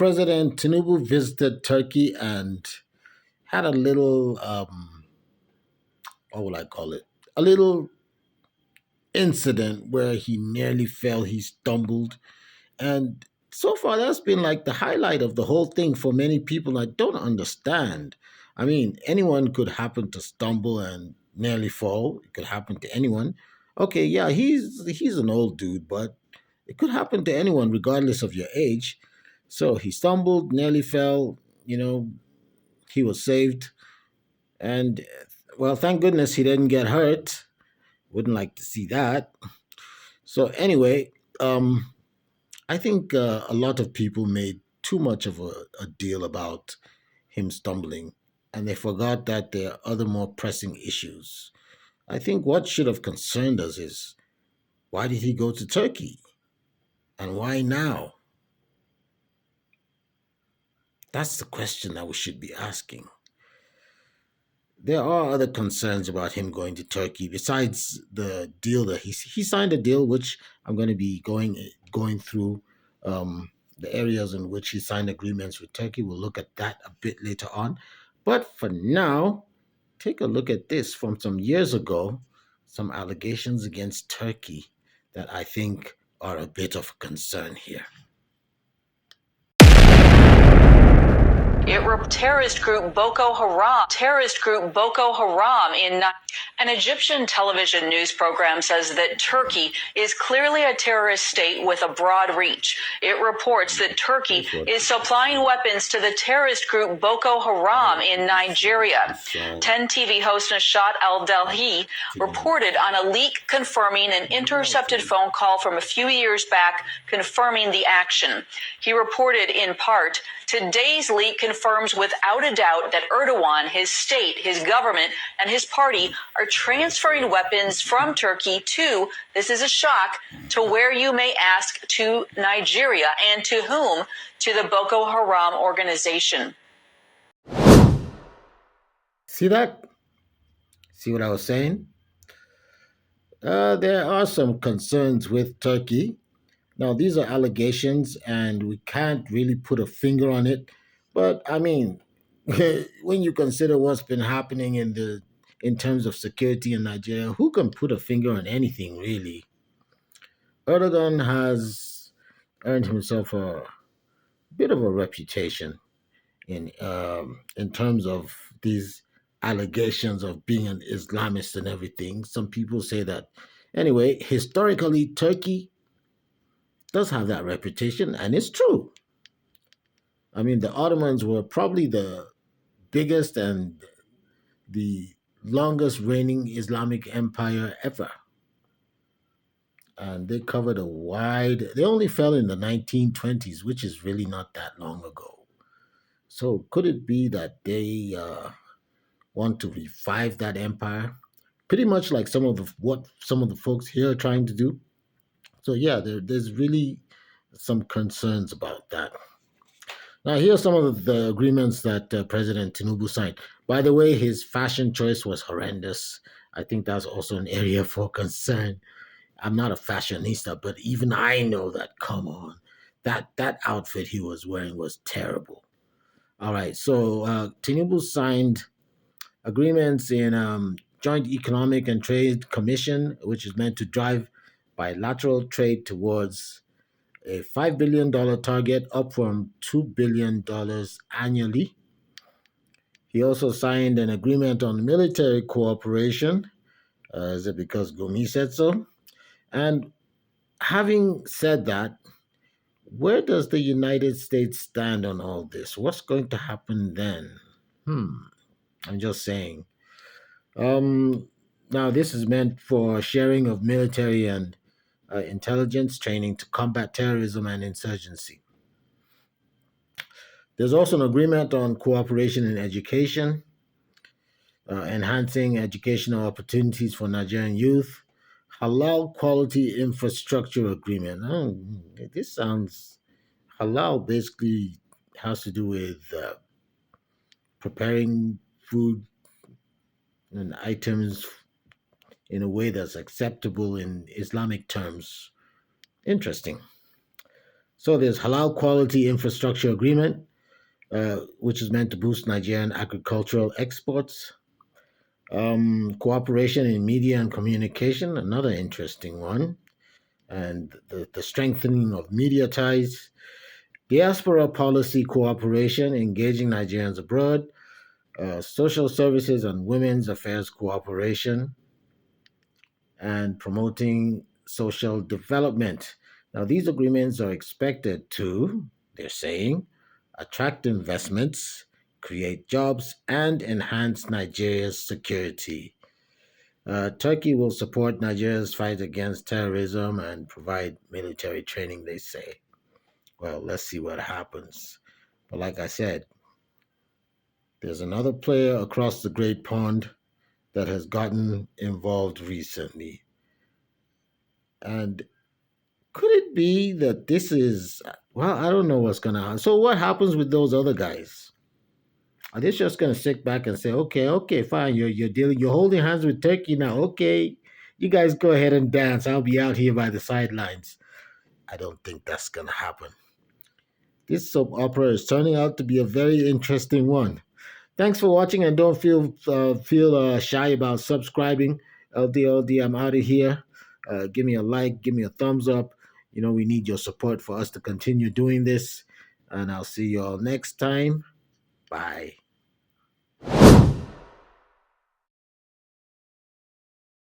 President Tinubu visited Turkey and had a little, what would I call it? A little incident where he nearly fell, he stumbled. And so far, that's been like the highlight of the whole thing for many people. I don't understand. I mean, anyone could happen to stumble and nearly fall. It could happen to anyone. Okay, yeah, he's an old dude, but it could happen to anyone regardless of your age. So he stumbled, nearly fell, you know, he was saved. And well, thank goodness he didn't get hurt. Wouldn't like to see that. So anyway, I think a lot of people made too much of a deal about him stumbling, and they forgot that there are other more pressing issues. I think what should have concerned us is why did he go to Turkey and why now? That's the question that we should be asking. There are other concerns about him going to Turkey besides the deal that he signed a deal, which I'm going to be going through the areas in which he signed agreements with Turkey. We'll look at that a bit later on. But for now, take a look at this from some years ago. Some allegations against Turkey that I think are a bit of concern here. Terrorist group Boko Haram in an Egyptian television news program says that Turkey is clearly a terrorist state with a broad reach. It reports that Turkey is supplying weapons to the terrorist group Boko Haram in Nigeria. 10 TV host Nashad Al-Delhi reported on a leak confirming an intercepted phone call from a few years back confirming the action. He reported in part, today's leak confirms without a doubt that Erdogan, his state, his government, and his party are transferring weapons from Turkey to, this is a shock, to where you may ask, to Nigeria. And to whom? To the Boko Haram organization. See that? See what I was saying? There are some concerns with Turkey. Now, these are allegations, and we can't really put a finger on it. But I mean, when you consider what's been happening in terms of security in Nigeria, who can put a finger on anything really? Erdogan has earned himself a bit of a reputation in terms of these allegations of being an Islamist and everything. Some people say that. Anyway, historically, Turkey does have that reputation, and it's true. I mean, the Ottomans were probably the biggest and the longest reigning Islamic empire ever. And they covered a wide, they only fell in the 1920s, which is really not that long ago. So could it be that they want to revive that empire? Pretty much like what some of the folks here are trying to do. So yeah, there's really some concerns about that. Now, here are some of the agreements that President Tinubu signed. By the way, his fashion choice was horrendous. I think that's also an area for concern. I'm not a fashionista, but even I know that. Come on, that outfit he was wearing was terrible. All right, so Tinubu signed agreements in Joint Economic and Trade Commission, which is meant to drive bilateral trade towards a $5 billion target, up from $2 billion annually. He also signed an agreement on military cooperation. Is it because Gumi said so? And having said that, where does the United States stand on all this? What's going to happen then? I'm just saying. Now, this is meant for sharing of military and intelligence training to combat terrorism and insurgency. There's also an agreement on cooperation in education, enhancing educational opportunities for Nigerian youth, halal quality infrastructure agreement. Oh, this sounds halal basically has to do with preparing food and items in a way that's acceptable in Islamic terms. Interesting. So there's halal quality infrastructure agreement, which is meant to boost Nigerian agricultural exports. Cooperation in media and communication, another interesting one, and the strengthening of media ties. Diaspora policy cooperation, engaging Nigerians abroad. Social services and women's affairs cooperation, and promoting social development. Now, these agreements are expected to, they're saying, attract investments, create jobs, and enhance Nigeria's security. Turkey will support Nigeria's fight against terrorism and provide military training, they say. Well, let's see what happens. But like I said, there's another player across the Great Pond that has gotten involved recently. And could it be that this is, well, I don't know what's going to happen. So, what happens with those other guys? Are they just going to sit back and say, okay, okay, fine, you're dealing, you're holding hands with Turkey now. Okay, you guys go ahead and dance. I'll be out here by the sidelines. I don't think that's going to happen. This soap opera is turning out to be a very interesting one. Thanks for watching, and don't feel shy about subscribing. LD, I'm out of here. Give me a like, give me a thumbs up. You know, we need your support for us to continue doing this. And I'll see you all next time. Bye.